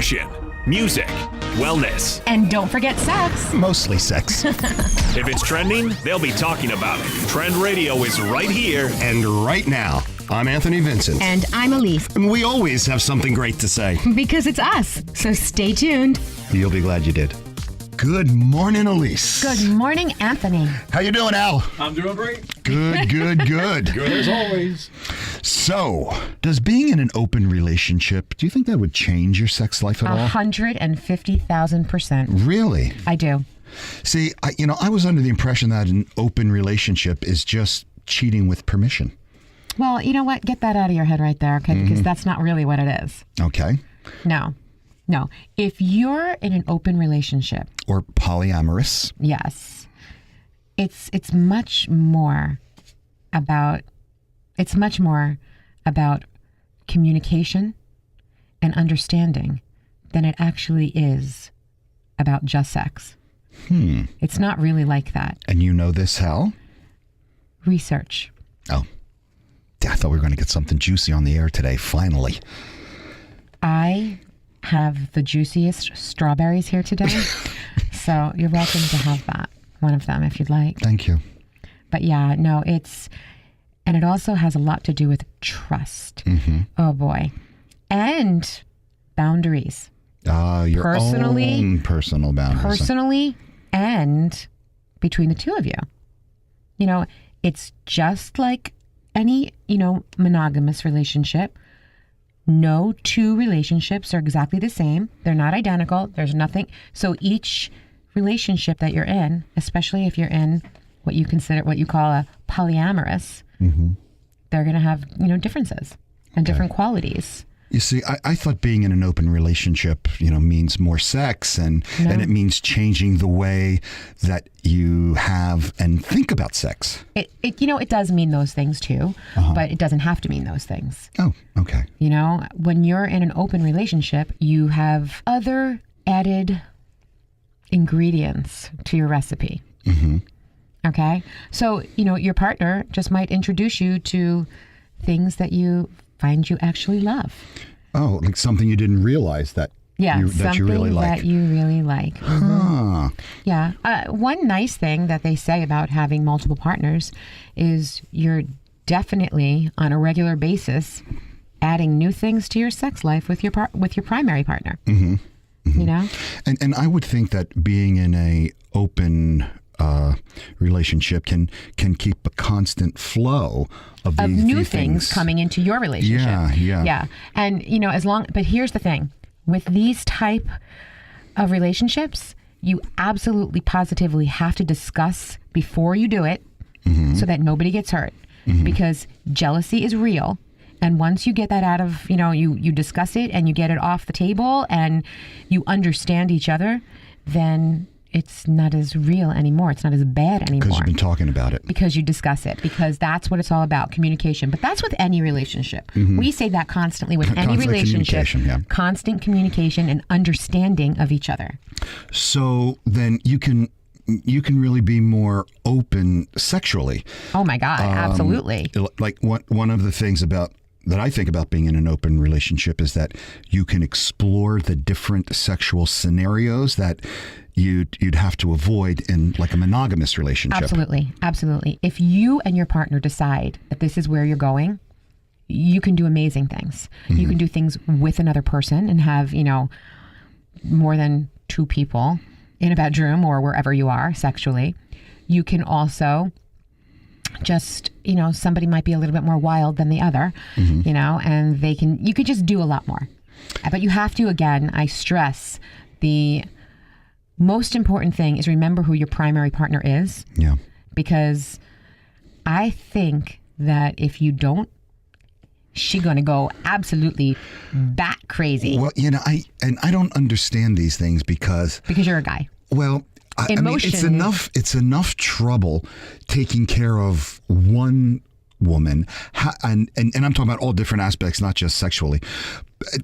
fashion, music, wellness. And don't forget sex. Mostly sex. If it's trending, they'll be talking about it. Trend Radio is right here. And right now, I'm Anthony Vincent. And I'm Elise. And we always have something great to say. Because it's us. So stay tuned. You'll be glad you did. Good morning, Elise. Good morning, Anthony. How you doing, Al? I'm doing great. Good. Good as always. So, does being in an open relationship, do you think that would change your sex life at all? 150,000%. Really? I do. See, I was under the impression that an open relationship is just cheating with permission. Well, you know what? Get that out of your head right there, okay? Because that's not really what it is. Okay. No. If you're in an open relationship, Or polyamorous. yes, it's much more about communication and understanding than it actually is about just sex. It's not really like that. And you know this, Hal? Research. Oh. I thought we were going to get something juicy on the air today, finally. I have the juiciest strawberries here today. So you're welcome to have that, one of them, if you'd like. Thank you. But yeah, no, and it also has a lot to do with trust. Mm-hmm. Oh boy. And boundaries. Your Personally- own personal boundaries. Personally and between the two of you. It's just like any, monogamous relationship. No two relationships are exactly the same. They're not identical. There's nothing. So each relationship that you're in, especially if you're in what you call a polyamorous, they're going to have, differences and different qualities. You see, I thought being in an open relationship, means more sex and it means changing the way that you have and think about sex. It does mean those things too, but it doesn't have to mean those things. Oh, okay. When you're in an open relationship, you have other added ingredients to your recipe. Mm-hmm. Okay? So, your partner just might introduce you to things that you find you actually love. Oh, like something you didn't realize that you really like. That you really like. Huh. Yeah. One nice thing that they say about having multiple partners is you're definitely on a regular basis adding new things to your sex life with your primary partner. Mm-hmm. Mm-hmm. And I would think that being in a open relationship can keep a constant flow of new things coming into your relationship. Yeah. And but here's the thing: with these type of relationships, you absolutely positively have to discuss before you do it, so that nobody gets hurt, because jealousy is real. And once you get that out of, you discuss it and you get it off the table and you understand each other, then it's not as real anymore. It's not as bad anymore. Because you've been talking about it. Because you discuss it. Because that's what it's all about, communication. But that's with any relationship. We say that constantly with any relationship. Constant communication and understanding of each other. So then you can really be more open sexually. Oh my God, absolutely. Like one of the things that I think about being in an open relationship is that you can explore the different sexual scenarios that you'd have to avoid in like a monogamous relationship. Absolutely. If you and your partner decide that this is where you're going, you can do amazing things. You can do things with another person and have, more than two people in a bedroom or wherever you are sexually. You can also just, somebody might be a little bit more wild than the other, and you could just do a lot more. But you have to, again, I stress, the most important thing is remember who your primary partner is. Yeah. Because I think that if you don't, she's going to go absolutely bat crazy. Well, I don't understand these things because you're a guy. Well, I mean, it's enough trouble taking care of one woman, and I'm talking about all different aspects, not just sexually.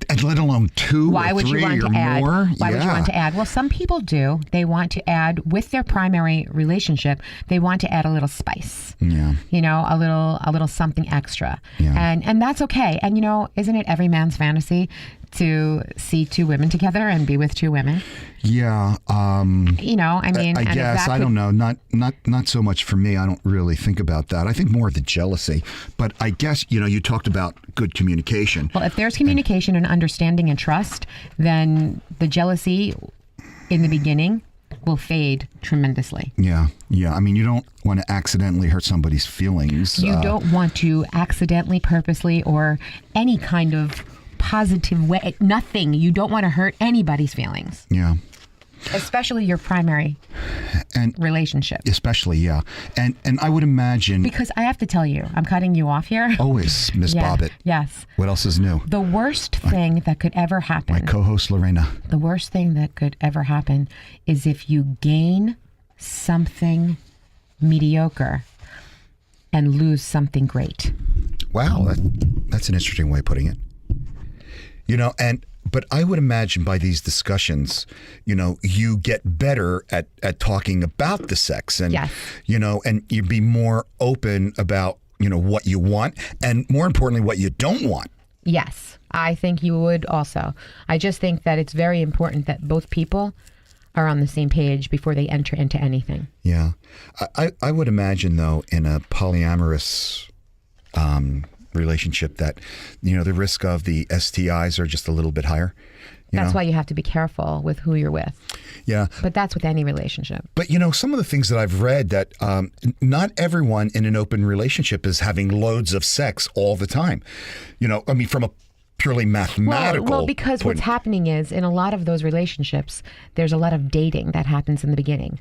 and let alone two Why or would three you want or to add? more. Why would you Yeah. want to add? Well, some people do. They want to add with their primary relationship. They want to add a little spice. Yeah. You know, a little something extra. Yeah. And that's okay. And you know, isn't it every man's fantasy to see two women together and be with two women? Yeah. You know, I mean, I and if guess that I could- don't know. Not so much for me. I don't really think about that. I think more of the jealousy. But I guess you talked about good communication. Well, if there's communication and understanding and trust, then the jealousy in the beginning will fade tremendously. Yeah. I mean, you don't want to accidentally hurt somebody's feelings. You don't want to accidentally, purposely, or any kind of positive way, nothing. You don't want to hurt anybody's feelings, Yeah. especially your primary And relationship. especially, yeah. And I would imagine Because I have to tell you, I'm cutting you off here. always, Miss Yeah. Bobbitt. Yes. What else is new? The worst thing that could ever My happen, co-host Lorena. the worst thing that could ever happen is if you gain something mediocre and lose something great. Wow, that's an interesting way of putting it. But I would imagine by these discussions, you get better at talking about the sex and, Yes. and you be more open about, what you want and more importantly, what you don't want. Yes, I think you would also. I just think that it's very important that both people are on the same page before they enter into anything. Yeah. I would imagine, though, in a polyamorous relationship that, the risk of the STIs are just a little bit higher. That's why you have to be careful with who you're with. Yeah. But that's with any relationship. But, some of the things that I've read that not everyone in an open relationship is having loads of sex all the time. I mean, from a purely mathematical Well, because point- what's happening is in a lot of those relationships, there's a lot of dating that happens in the beginning.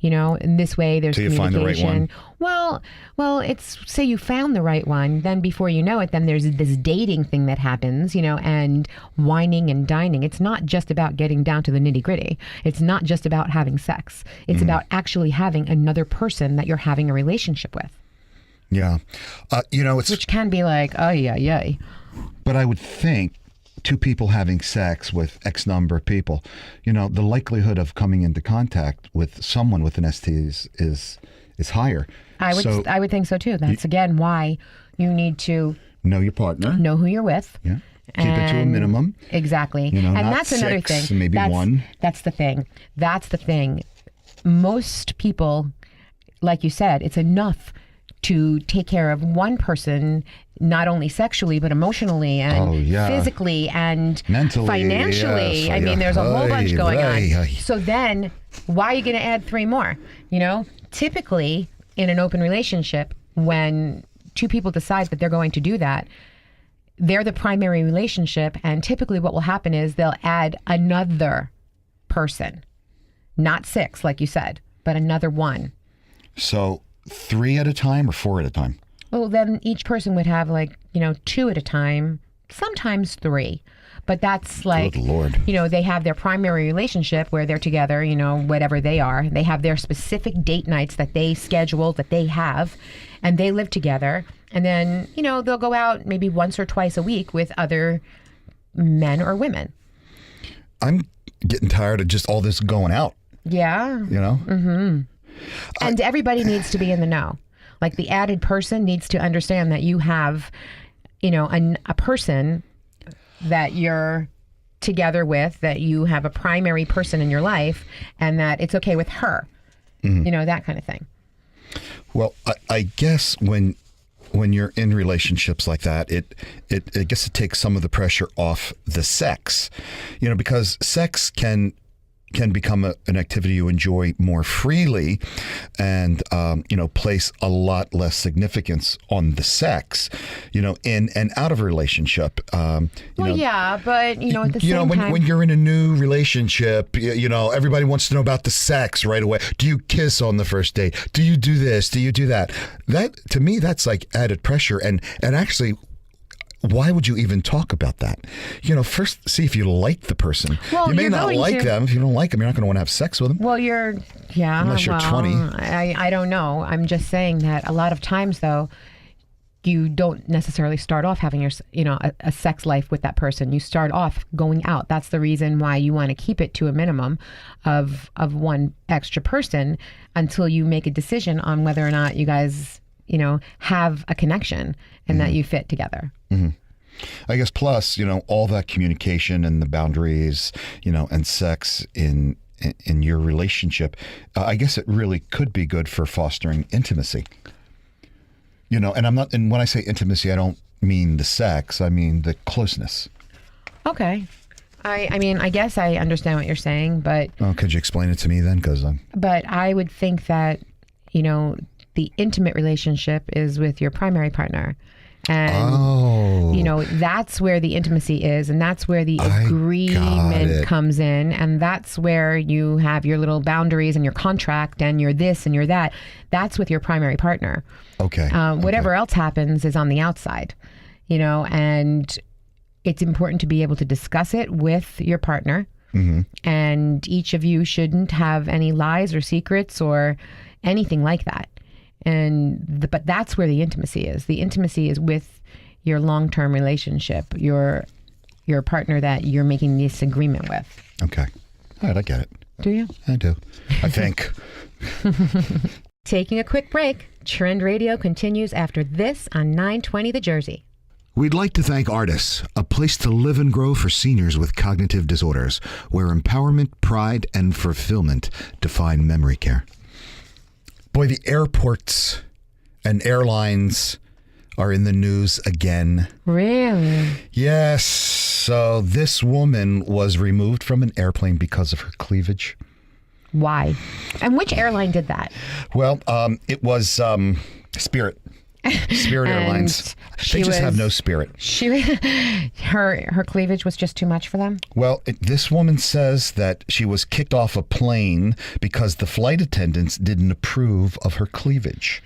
In this way, there's Till you find the right communication. one. Well, it's say you found the right one, then before you know it, then there's this dating thing that happens, and whining and dining. It's not just about getting down to the nitty gritty. It's not just about having sex. It's about actually having another person that you're having a relationship with, Yeah. It's, which can be like, oh, yeah. but I would think two people having sex with X number of people, the likelihood of coming into contact with someone with an ST is higher. I would think so too. That's again why you need to Know your partner. know who you're with. Yeah. Keep it to a and- minimum. Exactly. You know, and not that's another six, thing. maybe one. That's the thing. That's the thing. Most people, like you said, it's enough to take care of one person, not only sexually, but emotionally and Oh, yeah. physically and Mentally, financially. yes. I mean, there's a whole bunch going Aye. on. So then why are you going to add three more? Typically in an open relationship, when two people decide that they're going to do that, they're the primary relationship, and typically what will happen is they'll add another person, not six, like you said, but another one. So 3 at a time or 4 at a time? Well, then each person would have two at a time, sometimes three. But that's like, Good Lord. they have their primary relationship where they're together, whatever they are. They have their specific date nights that they schedule, that they have, and they live together. And then, they'll go out maybe once or twice a week with other men or women. I'm getting tired of just all this going out, Yeah. Mm. And everybody needs to be in the know. Like the added person needs to understand that you have, a person that you're together with, that you have a primary person in your life, and that it's okay with her. That kind of thing. Well, I guess when you're in relationships like that, I guess it takes some of the pressure off the sex, because sex can become an activity you enjoy more freely and, place a lot less significance on the sex, in and out of a relationship. Yeah, but, at the same time. When you're in a new relationship, everybody wants to know about the sex right away. Do you kiss on the first date? Do you do this? Do you do that? That, to me, that's like added pressure. And actually, why would you even talk about that? First see if you like the person. Well, you may you're not going like to- them. If you don't like them, you're not going to want to have sex with them. Well, unless you're 20. I don't know. I'm just saying that a lot of times, though, you don't necessarily start off having a sex life with that person. You start off going out. That's the reason why you want to keep it to a minimum of one extra person until you make a decision on whether or not you guys, have a connection and that you fit together. Mm-hmm. I guess plus, all that communication and the boundaries, and sex in your relationship, I guess it really could be good for fostering intimacy. And when I say intimacy, I don't mean the sex, I mean the closeness. Okay. I guess I understand what you're saying, but... Oh, could you explain it to me then? But I would think that, the intimate relationship is with your primary partner. And, that's where the intimacy is, and that's where the agreement comes in, and that's where you have your little boundaries and your contract and your this and your that. That's with your primary partner. Okay. Whatever else happens is on the outside, and it's important to be able to discuss it with your partner. Mm-hmm. And each of you shouldn't have any lies or secrets or anything like that. But that's where the intimacy is. The intimacy is with your long-term relationship, your partner that you're making this agreement with. Okay. All right, I get it. Do you? I do. I think. Taking a quick break. Trend Radio continues after this on 920 The Jersey. We'd like to thank Artis, a place to live and grow for seniors with cognitive disorders, where empowerment, pride, and fulfillment define memory care. Boy, the airports and airlines are in the news again. Really? Yes. So this woman was removed from an airplane because of her cleavage. Why? And which airline did that? Well, it was Spirit. Spirit Airlines. They just have no spirit. Her cleavage was just too much for them? Well, this woman says that she was kicked off a plane because the flight attendants didn't approve of her cleavage.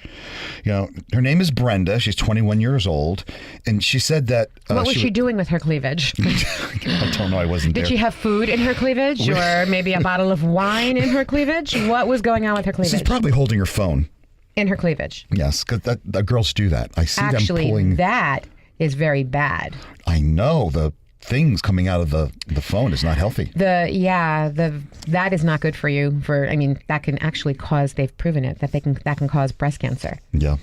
Her name is Brenda. She's 21 years old. And she said that... what was she doing with her cleavage? I don't know. I wasn't there. Did she have food in her cleavage? Or maybe a bottle of wine in her cleavage? What was going on with her cleavage? She's probably holding her phone. In her cleavage. Yes, because the girls do that. I see them pulling. Actually, that is very bad. I know. The things coming out of the phone is not healthy. That is not good for you. That can actually cause, they've proven it, that can cause breast cancer. Yeah.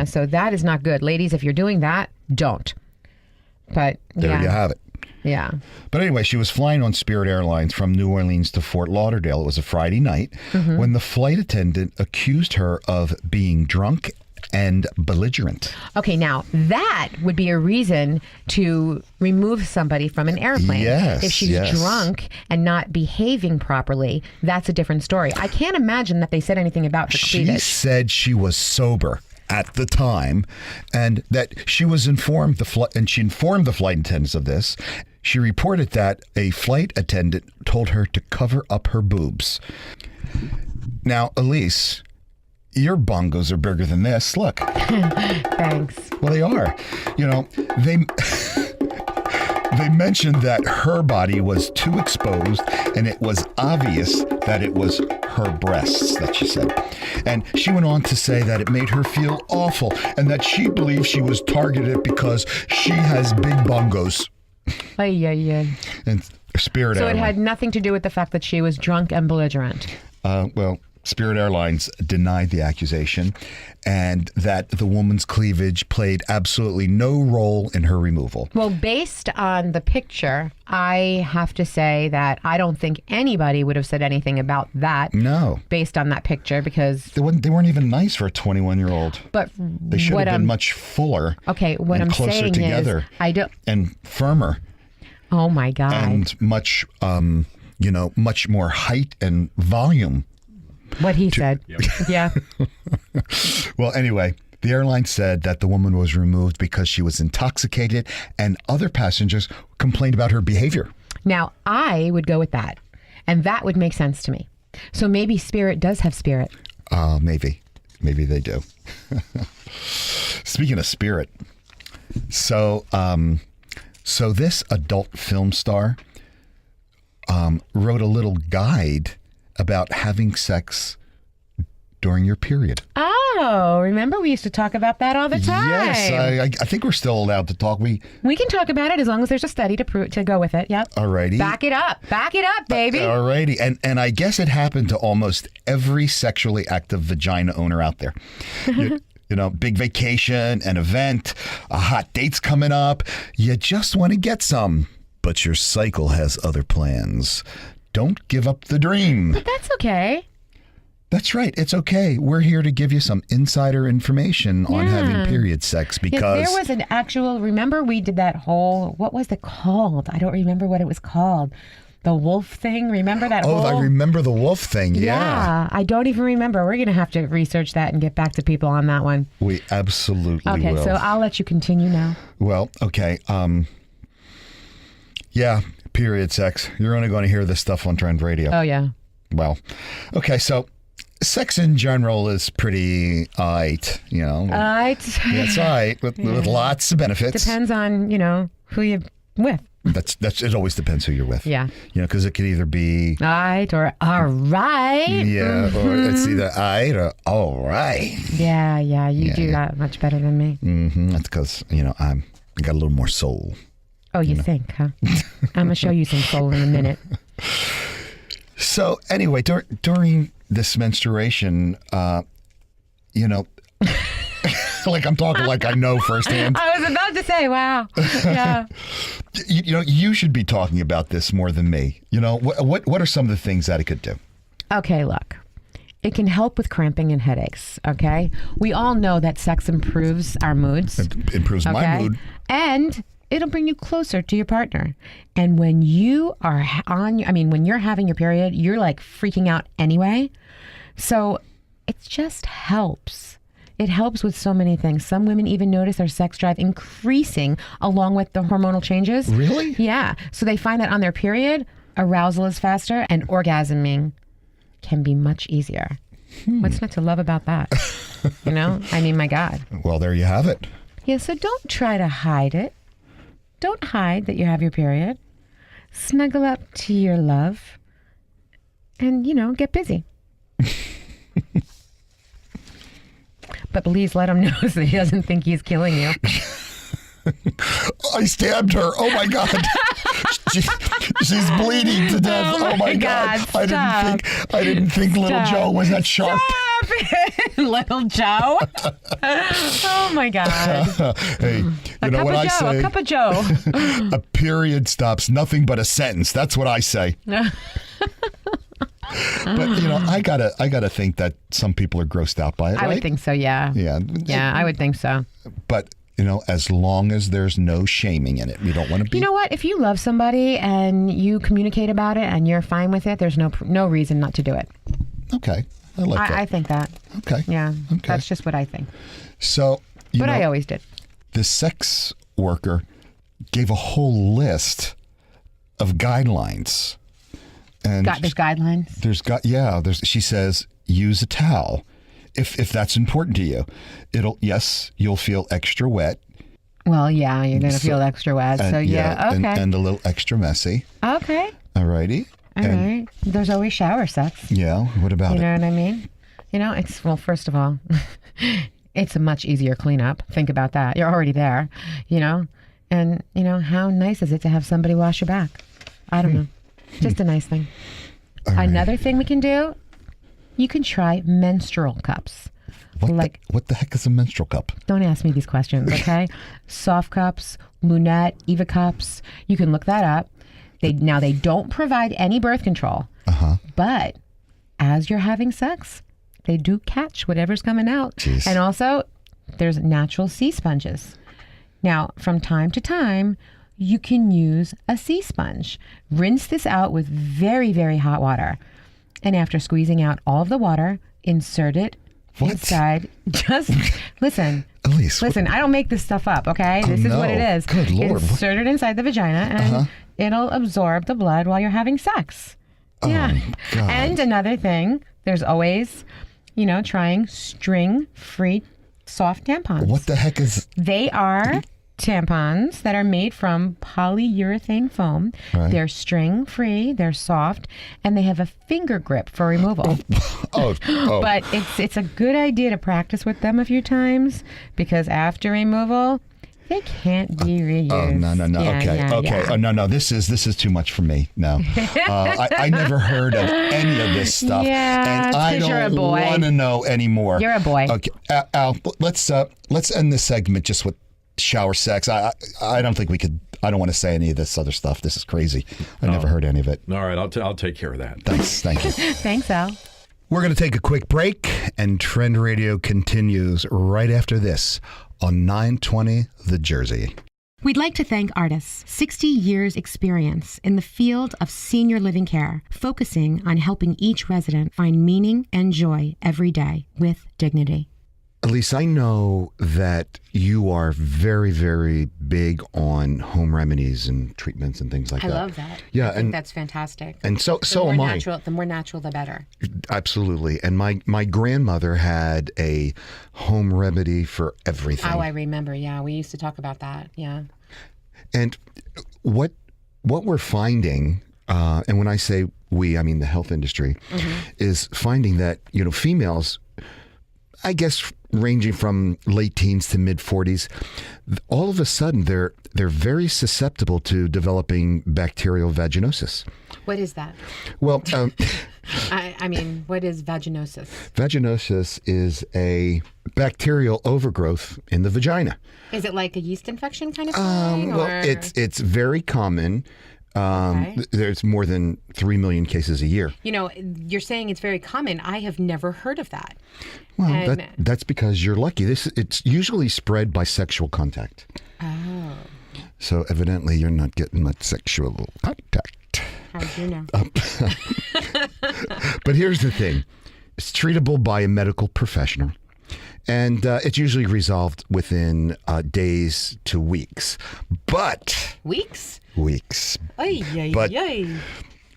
So that is not good. Ladies, if you're doing that, don't. But there you have it. Yeah. But anyway, she was flying on Spirit Airlines from New Orleans to Fort Lauderdale. It was a Friday night when the flight attendant accused her of being drunk and belligerent. Okay, now that would be a reason to remove somebody from an airplane. Yes. If she's drunk and not behaving properly, that's a different story. I can't imagine that they said anything about her cleavage. She said she was sober at the time, and that she was informed she informed the flight attendants of this. She reported that a flight attendant told her to cover up her boobs. Now, Elise, your bongos are bigger than this. Look. Thanks. Well, they are. They mentioned that her body was too exposed, and it was obvious that it was her breasts, that she said. And she went on to say that it made her feel awful, and that she believes she was targeted because she has big bongos. Yeah. And Spirit Airlines. So it had nothing to do with the fact that she was drunk and belligerent. Spirit Airlines denied the accusation, and that the woman's cleavage played absolutely no role in her removal. Well, based on the picture, I have to say that I don't think anybody would have said anything about that. No. Based on that picture, because... They weren't even nice for a 21-year-old. But they should have been much fuller. Okay, what I'm closer saying together is... I don't... And firmer. Oh, my God. And much, much more height and volume. What he said. Yeah. Well, anyway, the airline said that the woman was removed because she was intoxicated, and other passengers complained about her behavior. Now, I would go with that, and that would make sense to me. So maybe Spirit does have spirit. Maybe they do. Speaking of Spirit, so this adult film star wrote a little guide about having sex during your period. know. Remember, we used to talk about that all the time. Yes, I think we're still allowed to talk. We can talk about it as long as there's a study to go with it. Yep. Alrighty. Back it up, baby. Alrighty, and I guess it happened to almost every sexually active vagina owner out there. You know, big vacation, an event, a hot date's coming up. You just want to get some, but your cycle has other plans. Don't give up the dream. But that's okay. That's right. It's okay. We're here to give you some insider information on having period sex because there was an actual, remember we did that whole, what was it called? I don't remember what it was called. The wolf thing, remember that whole... Oh, I remember the wolf thing, yeah. I don't even remember. We're going to have to research that and get back to people on that one. We absolutely will. Okay, so I'll let you continue now. Well, okay. Yeah, period sex. You're only going to hear this stuff on Trend Radio. Oh, yeah. Well, okay, so sex in general is pretty aight, you know. Aight. Yeah, it's aight with lots of benefits. Depends on, who you're with. That's it always depends who you're with. Yeah. You know, because it could either be aight or all right. Yeah, or it's either aight or all right. Yeah, you do that much better than me. Mm-hmm. That's because, I got a little more soul. Oh, you think, huh? I'm going to show you some soul in a minute. So anyway, during this menstruation, like I'm talking like I know firsthand. I was about to say, wow. Yeah. You should be talking about this more than me. What are some of the things that it could do? Okay, look. It can help with cramping and headaches, okay? We all know that sex improves our moods. It improves my mood. And it'll bring you closer to your partner. And when you are when you're having your period, you're like freaking out anyway. So it just helps. It helps with so many things. Some women even notice their sex drive increasing along with the hormonal changes. Really? Yeah. So they find that on their period, arousal is faster and orgasming can be much easier. What's not to love about that? My God. Well, there you have it. Yeah, so don't try to hide it. Don't hide that you have your period. Snuggle up to your love and, get busy. But please let him know so he doesn't think he's killing you. I stabbed her. Oh my God. She's bleeding to death. Oh my God. I didn't think Little Joe was that sharp. Stop it, Little Joe. Oh my God. Hey, you know what I say? A cup of Joe. A period stops nothing but a sentence. That's what I say. But I gotta think that some people are grossed out by it. I would think so. Yeah. Yeah. I would think so. But as long as there's no shaming in it, we don't want to be. You know what? If you love somebody and you communicate about it and you're fine with it, there's no reason not to do it. Okay, I like that. I think that. Okay. Yeah. Okay. That's just what I think. So. I always did. The sex worker gave a whole list of guidelines. And there's guidelines? She says, use a towel if that's important to you. You'll feel extra wet. Well, yeah, you're going to feel extra wet. So, okay. And a little extra messy. Okay. All righty. All right. There's always shower sex. Yeah. What about it? You know what I mean? First of all, it's a much easier cleanup. Think about that. You're already there, And, how nice is it to have somebody wash your back? I don't know. Just a nice thing. Another thing we can do, you can try menstrual cups. What the heck is a menstrual cup? Don't ask me these questions, okay? Soft cups, lunette, Eva cups. You can look that up. They don't provide any birth control. But as you're having sex, they do catch whatever's coming out. Jeez. And also, there's natural sea sponges. Now, from time to time, you can use a sea sponge. Rinse this out with very, very hot water. And after squeezing out all of the water, insert it inside. Just listen. Elise, listen, I don't make this stuff up, okay? This is what it is. Good Lord. Insert it inside the vagina and it'll absorb the blood while you're having sex. Yeah. God. And another thing, there's always, trying string-free soft tampons. What the heck is... They are tampons that are made from polyurethane foam. Right. They're string-free, they're soft, and they have a finger grip for removal. Oh. But it's a good idea to practice with them a few times because after removal, they can't be reused. Oh, no. Yeah, Okay. yeah. Oh, no. This is too much for me. No. I never heard of any of this stuff. Yeah, and it's I 'cause you're a don't boy. want to know anymore. You're a boy. Okay. Al, let's end this segment just with shower sex. I don't think we could. I don't want to say any of this other stuff. This is crazy. I never heard any of it. All right, I'll take care of that. Thanks. Thank you. Thanks, Al. We're going to take a quick break, and Trend Radio continues right after this on 920 The Jersey. We'd like to thank Artis, 60 years experience in the field of senior living care, focusing on helping each resident find meaning and joy every day with dignity. Elise, I know that you are very, very big on home remedies and treatments and things like that. I love that. Yeah, I think that's fantastic. And so am I. The more natural, the better. Absolutely. And my grandmother had a home remedy for everything. Oh, I remember. Yeah, we used to talk about that. Yeah. And what we're finding, and when I say we, I mean the health industry, is finding that, females, I guess ranging from late teens to mid 40s, all of a sudden they're very susceptible to developing bacterial vaginosis. What is that? Well, I mean, what is vaginosis? vaginosis is a bacterial overgrowth in the vagina. Is it like a yeast infection kind of thing? Well, or? it's very common. Okay. There's more than 3 million cases a year. You're saying it's very common. I have never heard of that. Well, And- that's because you're lucky. It's usually spread by sexual contact. Oh. So evidently you're not getting much sexual contact. How would you know? But here's the thing. It's treatable by a medical professional. And it's usually resolved within days to weeks. But... Weeks? Weeks. Ay, ay, But- ay.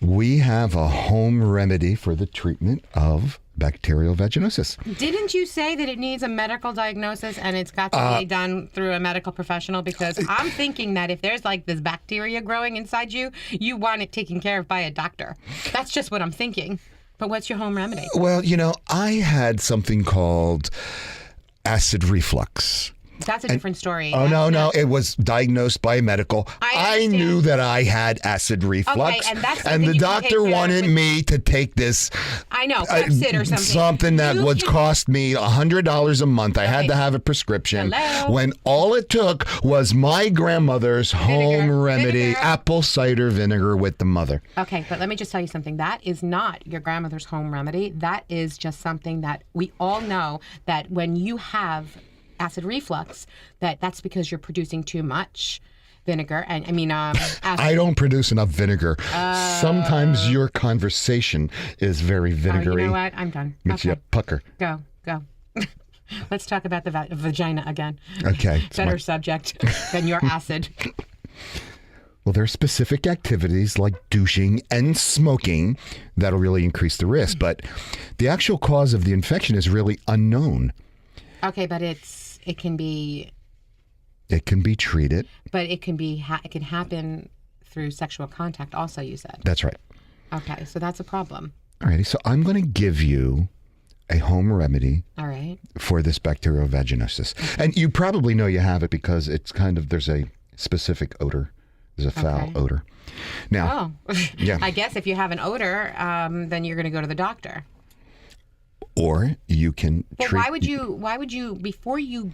We have a home remedy for the treatment of bacterial vaginosis. Didn't you say that it needs a medical diagnosis and it's got to be done through a medical professional? Because I'm thinking that if there's like this bacteria growing inside you, you want it taken care of by a doctor. That's just what I'm thinking. But what's your home remedy? Well, I had something called acid reflux. That's a different story. Oh, no. It was diagnosed by a medical. I understand. knew that I had acid reflux. Okay, and that's the something you can doctor take care of wanted with- me to take this. I know, Pepsid or something. Something that You would can- cost me $100 a month. I had Okay. to have a prescription. Hello? When all it took was my grandmother's home remedy, Vinegar. apple cider vinegar with the mother. Okay, but let me just tell you something. That is not your grandmother's home remedy. That is just something that we all know that when you have acid reflux, that's because you're producing too much vinegar. And acid. I don't produce enough vinegar. Sometimes your conversation is very vinegary. You know what? I'm done. Makes you a pucker. Go. Let's talk about the vagina again. Okay. Better subject than your acid. Well, there are specific activities like douching and smoking that'll really increase the risk, but the actual cause of the infection is really unknown. Okay, but it can be, It can be treated. but it can happen through sexual contact also, you said. That's right. Okay, so that's a problem. All righty. So I'm going to give you a home remedy All right. for this bacterial vaginosis. And you probably know you have it because there's a specific odor. There's a foul Okay. odor. Now, Oh, Yeah. I guess if you have an odor, then you're going to go to the doctor. or you can But treat. why would you, before you,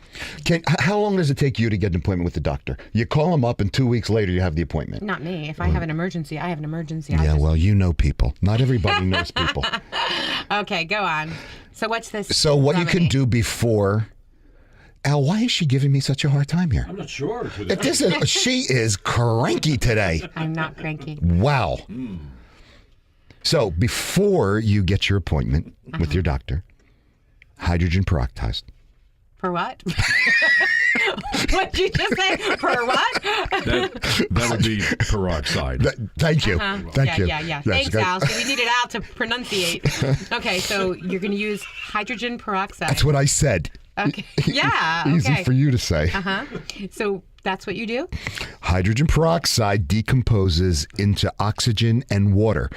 How long does it take you to get an appointment with the doctor? You call them up and 2 weeks later you have the appointment. not me, if I have an emergency, I have an emergency. Yeah, well, you know people. Not everybody knows people. Okay, go on. So what's this? So what you can remedy? do before... Al, why is she giving me such a hard time here? I'm not sure. She is cranky today. I'm not cranky. Wow. So before you get your appointment with your doctor, hydrogen peroxide. For what? What'd you just say? For what? That would be peroxide. Thank you. Thank you. Yeah. Yes, Thanks, good. Al. So we needed Al to pronunciate. Okay, so you're going to use hydrogen peroxide. That's what I said. Okay. Yeah. Easy Okay. for you to say. So That's what you do? Hydrogen peroxide decomposes into oxygen and water,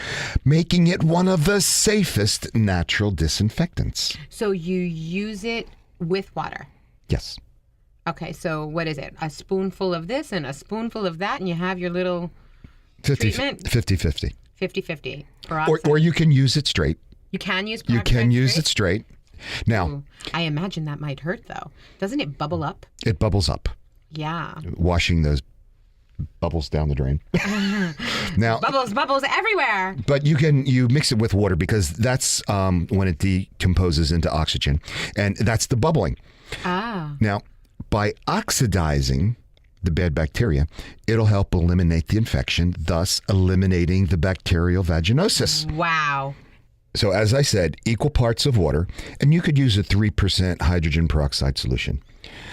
making it one of the safest natural disinfectants. So you use it with water. Yes. Okay, so what is it? A spoonful of this and a spoonful of that, and you have your little 50-50. 50-50. Or you can use it straight. You can use You peroxide can use straight? it straight. Now, Ooh, I imagine that might hurt, though. Doesn't it bubble up? it bubbles up, Yeah. washing those bubbles down the drain. Now, Bubbles everywhere. but you mix it with water because that's when it decomposes into oxygen, and that's the bubbling. Ah. Now, by oxidizing the bad bacteria, it'll help eliminate the infection, thus eliminating the bacterial vaginosis. Wow. So as I said, equal parts of water, and you could use a 3% hydrogen peroxide solution.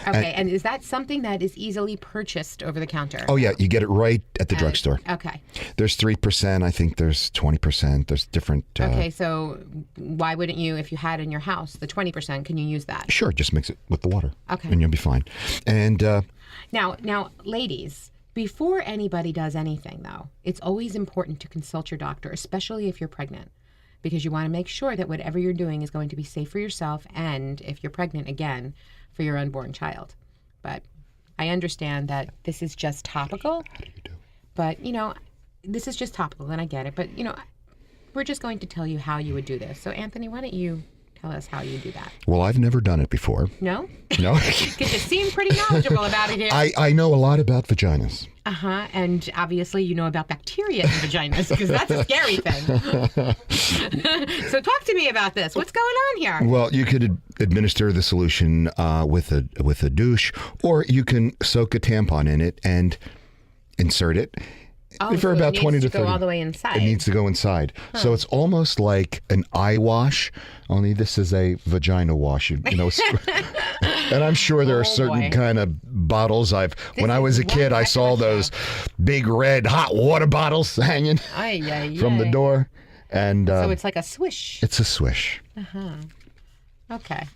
Okay, and is that something that is easily purchased over the counter? Oh yeah, you get it right at the drugstore. Okay. There's 3%, I think there's 20%, there's different... Okay, so why wouldn't you, if you had in your house the 20%, can you use that? Sure, just mix it with the water. Okay. And you'll be fine. And Now, ladies, before anybody does anything, though, it's always important to consult your doctor, especially if you're pregnant, because you want to make sure that whatever you're doing is going to be safe for yourself and, if you're pregnant, again, for your unborn child. But I understand that this is just topical. how do you do? But, this is just topical, and I get it. But, we're just going to tell you how you would do this. So, Anthony, why don't you tell us how you do that? Well, I've never done it before. No? No? Because you seem pretty knowledgeable about it here. I know a lot about vaginas. Uh-huh. And obviously you know about bacteria in vaginas because that's a scary thing. So talk to me about this. What's going on here? Well, you could administer the solution with a douche, or you can soak a tampon in it and insert it Oh, for so about it 20 needs to to 30. go all the way inside. It needs to go inside. So it's almost like an eye wash, only this is a vagina wash. And I'm sure there are certain boy. kind of bottles. When I was a is kid, one I heck saw of a those big red hot water bottles hanging Ay, ay, from the ay. door. And So it's like a swish. it's a swish. Okay.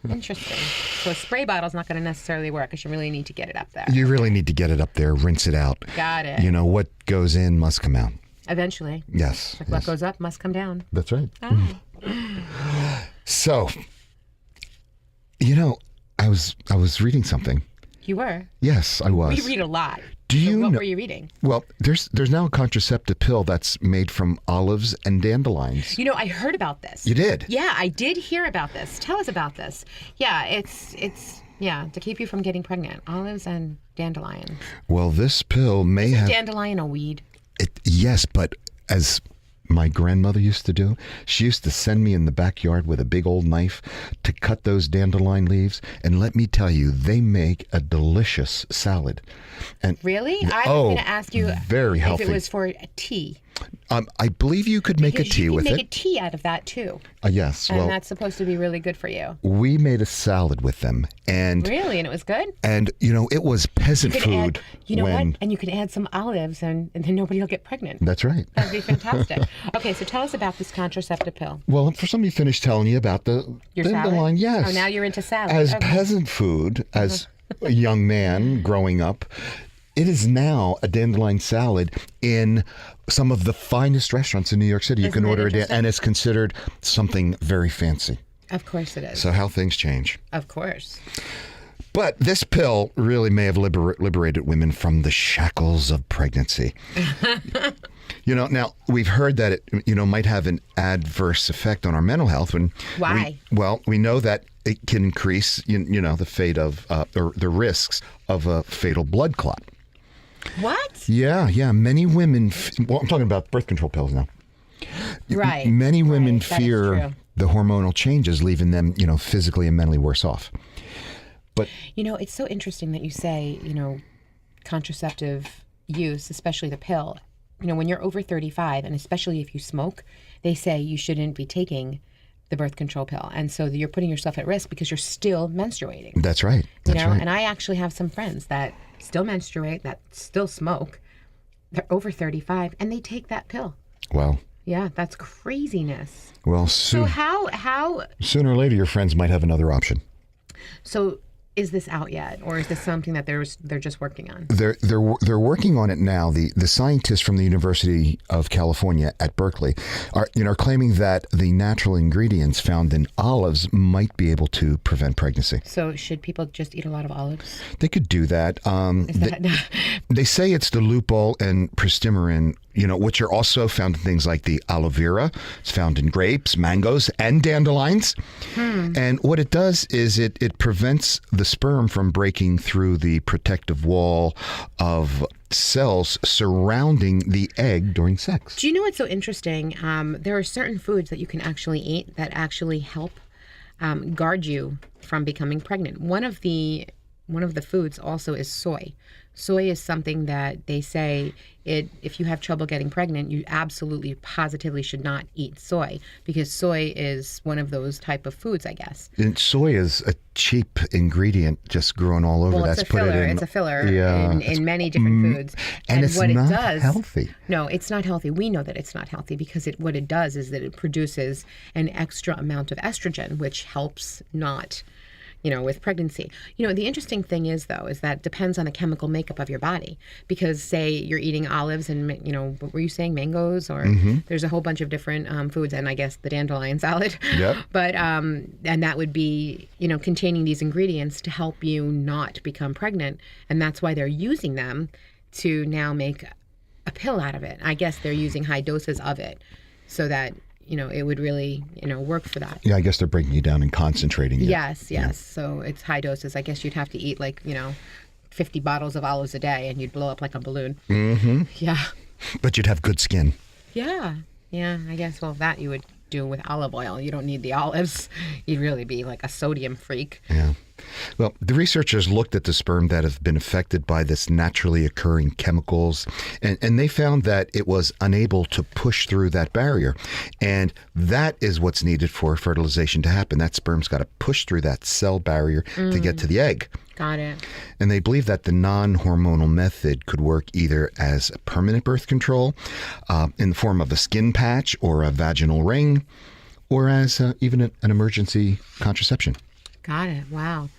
Interesting. So a spray bottle's not going to necessarily work because you really need to get it up there. You really need to get it up there, rinse it out. Got it. What goes in must come out. Eventually. Yes. Like yes. what goes up must come down. That's right. Ah. So, I was reading something. You were? Yes, I was. We read a lot. Do you What know? were you reading? Well, there's now a contraceptive pill that's made from olives and dandelions. I heard about this. You did? Yeah, I did hear about this. Tell us about this. Yeah, it's to keep you from getting pregnant. Olives and dandelion. Well, this pill may have Dandelion a weed? yes, but as my grandmother used to do, she used to send me in the backyard with a big old knife to cut those dandelion leaves, and let me tell you, they make a delicious salad. And Really? I was oh, going to ask you very healthy. if it was for a tea. I believe you could make a Because tea you can with make it. a tea out of that too. Yes. And Well, that's supposed to be really good for you. we made a salad with them, and Really? And it was good? it was peasant You could food. add, you know when what? And you can add some olives and then nobody will get pregnant. That's right. That'd be fantastic. Okay, so tell us about this contraceptive pill. Well, for somebody finished telling you about the Your dandelion, salad? yes. Oh, now you're into salad. As Okay. peasant food, as a young man growing up, it is now a dandelion salad in some of the finest restaurants in New York City. You Isn't can that order it, interesting? and it's considered something very fancy. Of course it is. So how things change. Of course. But this pill really may have liberated women from the shackles of pregnancy. Now we've heard that it, might have an adverse effect on our mental health. Why? We know that it can increase, the fate of or the risks of a fatal blood clot. What? Yeah. Many women. I'm talking about birth control pills now. Right. Many women Right, that is fear true. the hormonal changes, leaving them, physically and mentally worse off. But It's so interesting that you say, contraceptive use, especially the pill. When you're over 35, and especially if you smoke, they say you shouldn't be taking the birth control pill. And so you're putting yourself at risk because you're still menstruating. that's right. That's right. And I actually have some friends that still menstruate, that still smoke. They're over 35 and they take that pill. Well, Yeah, that's craziness. well, So how sooner or later, your friends might have another option. so is this out yet, or is this something that they're just working on? They're working on it now. The scientists from the University of California at Berkeley are claiming that the natural ingredients found in olives might be able to prevent pregnancy. So should people just eat a lot of olives? They could do that. They say it's the lupol and pristimarin, which are also found in things like the aloe vera. It's found in grapes, mangoes, and dandelions. And what it does is it prevents the sperm from breaking through the protective wall of cells surrounding the egg during sex. Do you know what's so interesting? There are certain foods that you can actually eat that actually help guard you from becoming pregnant. One of the foods also is soy. Soy is something that they say if you have trouble getting pregnant, you absolutely positively should not eat soy, because soy is one of those type of foods, I guess. And soy is a cheap ingredient just growing all over. Well, it's a filler. It's a filler in many different foods. And it's what not it does, healthy. No, it's not healthy. We know that it's not healthy because what it does is that it produces an extra amount of estrogen, which helps not with pregnancy. The interesting thing is that it depends on the chemical makeup of your body, because say you're eating olives and, what were you saying, mangoes, or there's a whole bunch of different foods, and I guess the dandelion salad. Yep. But, and that would be, containing these ingredients to help you not become pregnant. And that's why they're using them to now make a pill out of it. I guess they're using high doses of it so that it would really, work for that. Yeah, I guess they're breaking you down and concentrating it. Yes. Yeah. So it's high doses. I guess you'd have to eat 50 bottles of olives a day and you'd blow up like a balloon. Mm-hmm. Yeah. But you'd have good skin. Yeah. Yeah, I guess, that you would do with olive oil. You don't need the olives. You'd really be like a sodium freak. Yeah. Well, the researchers looked at the sperm that have been affected by this naturally occurring chemicals, and they found that it was unable to push through that barrier. And that is what's needed for fertilization to happen. That sperm's got to push through that cell barrier to get to the egg. Got it. And they believe that the non-hormonal method could work either as a permanent birth control, in the form of a skin patch or a vaginal ring, or as even an emergency contraception. Got it. Wow.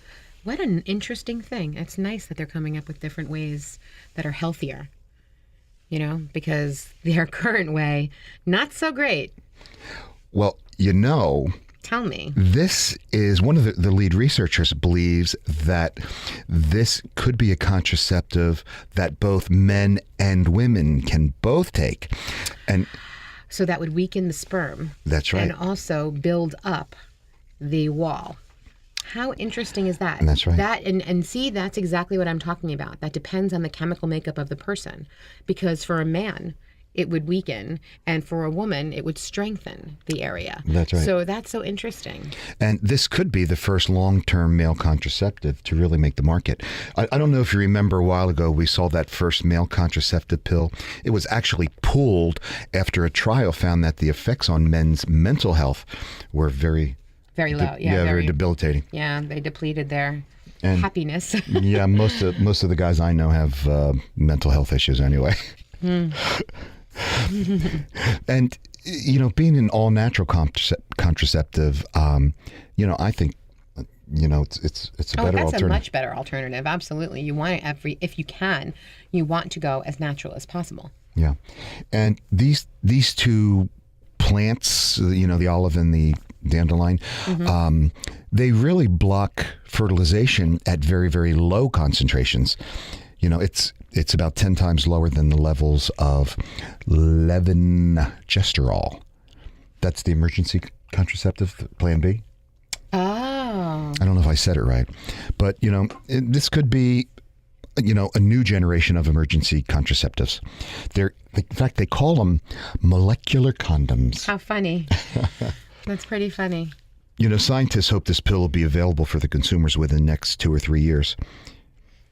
What an interesting thing. It's nice that they're coming up with different ways that are healthier, because their current way, not so great. Well, Tell me. This is one of the lead researchers believes that this could be a contraceptive that both men and women can both take. And so that would weaken the sperm. That's right. And also build up the wall. How interesting is that? That's right. And see, that's exactly what I'm talking about. That depends on the chemical makeup of the person. Because for a man, it would weaken, and for a woman, it would strengthen the area. That's right. So that's so interesting. And this could be the first long-term male contraceptive to really make the market. I don't know if you remember a while ago, we saw that first male contraceptive pill. It was actually pulled after a trial found that the effects on men's mental health were very low. Very debilitating. Yeah, they depleted their happiness. Yeah, most of the guys I know have mental health issues anyway. And being an all natural contraceptive, I think it's a better alternative. That's a much better alternative. Absolutely, you want it if you can, you want to go as natural as possible. Yeah, and these two plants, the olive and the dandelion, they really block fertilization at very, very low concentrations. It's about 10 times lower than the levels of levonorgestrel. That's the emergency contraceptive, Plan B. Oh. I don't know if I said it right, but this could be a new generation of emergency contraceptives. In fact, they call them molecular condoms. How funny. That's pretty funny. Scientists hope this pill will be available for the consumers within the next 2 or 3 years.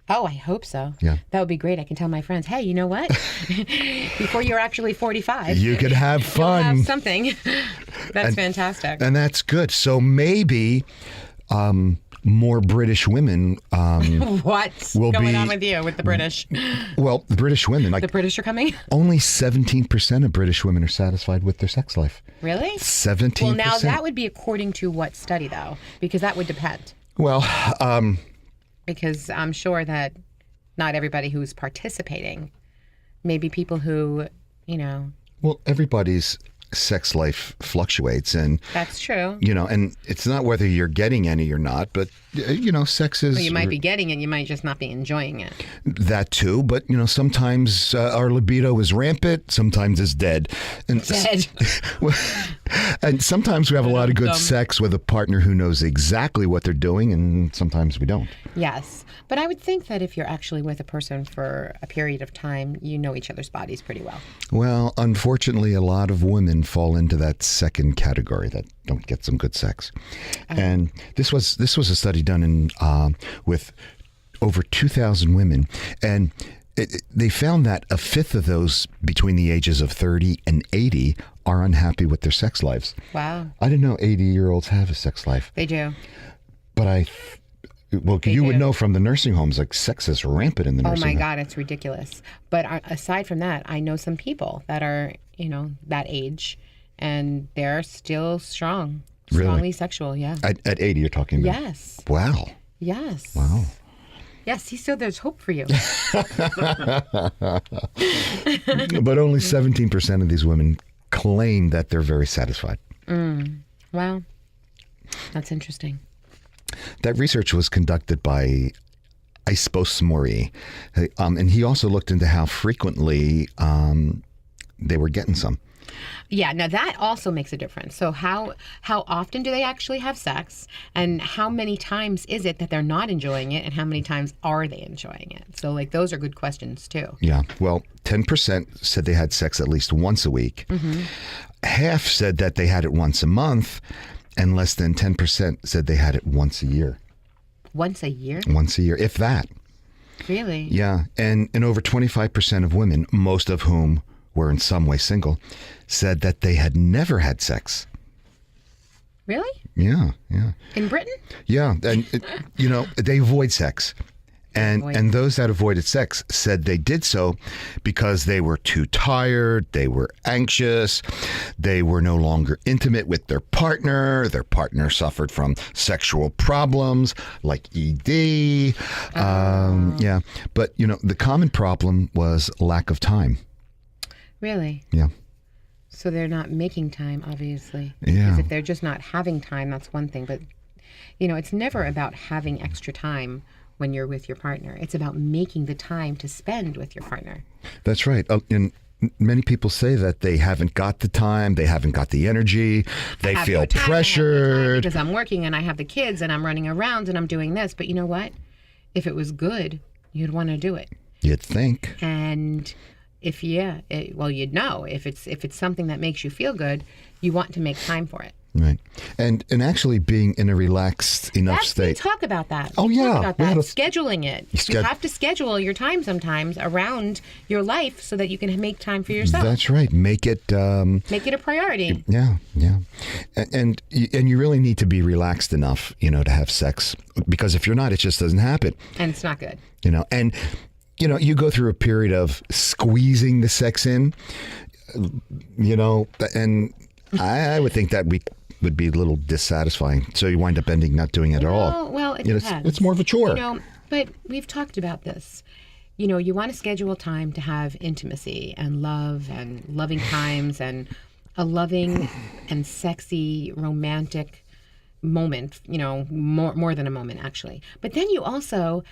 Oh, I hope so. Yeah. That would be great. I can tell my friends, hey, you know what? Before you're actually 45. You could have fun. You'll have something. That's fantastic. And that's good. So maybe more British women What's going on with you with the British? Well, the British women. The British are coming? Only 17% of British women are satisfied with their sex life. Really? 17%. Well, now that would be according to what study, though? Because that would depend. Well, because I'm sure that not everybody who's participating, maybe people who, Well, everybody's sex life fluctuates, and that's true. and it's not whether you're getting any or not, but sex is. Well, you might be getting it, you might just not be enjoying it. That too, but sometimes our libido is rampant, sometimes it's dead, and Dead. and sometimes we have a lot of good Dumb. sex with a partner who knows exactly what they're doing, and sometimes we don't. Yes. But I would think that if you're actually with a person for a period of time, you know each other's bodies pretty well. Well, unfortunately, a lot of women fall into that second category that don't get some good sex, and this was a study done in with over 2,000 women, and they found that a fifth of those between the ages of 30 and 80 are unhappy with their sex lives. Wow. I didn't know 80-year-olds have a sex life, They do. but you would do. know from the nursing homes, like sex is rampant in the Oh nursing my home. God, it's ridiculous. But aside from that, I know some people that are, that age, and they're still strong. Really? Strongly sexual, yeah. At 80, you're talking about? Yes. Wow. Yes. Wow. Yes, see, so there's hope for you. But only 17% of these women claim that they're very satisfied. Wow. That's interesting. That research was conducted by Ispos Mori, and he also looked into how frequently they were getting some. Yeah, now that also makes a difference. So how often do they actually have sex, and how many times is it that they're not enjoying it, and how many times are they enjoying it? So like those are good questions too. Yeah, well, 10% said they had sex at least once a week. Half said that they had it once a month, and less than 10% said they had it once a year. Once a year? Once a year, if that. Really? Yeah, and over 25% of women, most of whom were in some way single, said that they had never had sex. Really? Yeah. In Britain? Yeah, and they avoid sex. And those that avoided sex said they did so because they were too tired, they were anxious, they were no longer intimate with their partner suffered from sexual problems like ED. Yeah, but the common problem was lack of time. Really? Yeah. So they're not making time, obviously. Yeah. Because if they're just not having time, that's one thing. But, it's never about having extra time when you're with your partner. It's about making the time to spend with your partner. That's right. And many people say that they haven't got the time, they haven't got the energy, they I have feel no time, I have no time pressured. because I'm working and I have the kids and I'm running around and I'm doing this. But you know what? If it was good, you'd want to do it. You'd think. And if you'd know if it's something that makes you feel good, you want to make time for it. Right. And actually being in a relaxed enough We state. talk about that. Oh, We yeah. talk about We that. had a- Scheduling it. You have to schedule your time sometimes around your life so that you can make time for yourself. That's right. Make it Make it a priority. yeah. And you really need to be relaxed enough, to have sex, because if you're not, it just doesn't happen. And it's not good. And you go through a period of squeezing the sex in, and I would think that would be a little dissatisfying. So you wind up ending not doing it at all. Well, it depends. It's more of a chore. But we've talked about this. You want to schedule time to have intimacy and love and loving times and a loving and sexy romantic moment, more than a moment actually. But then you also,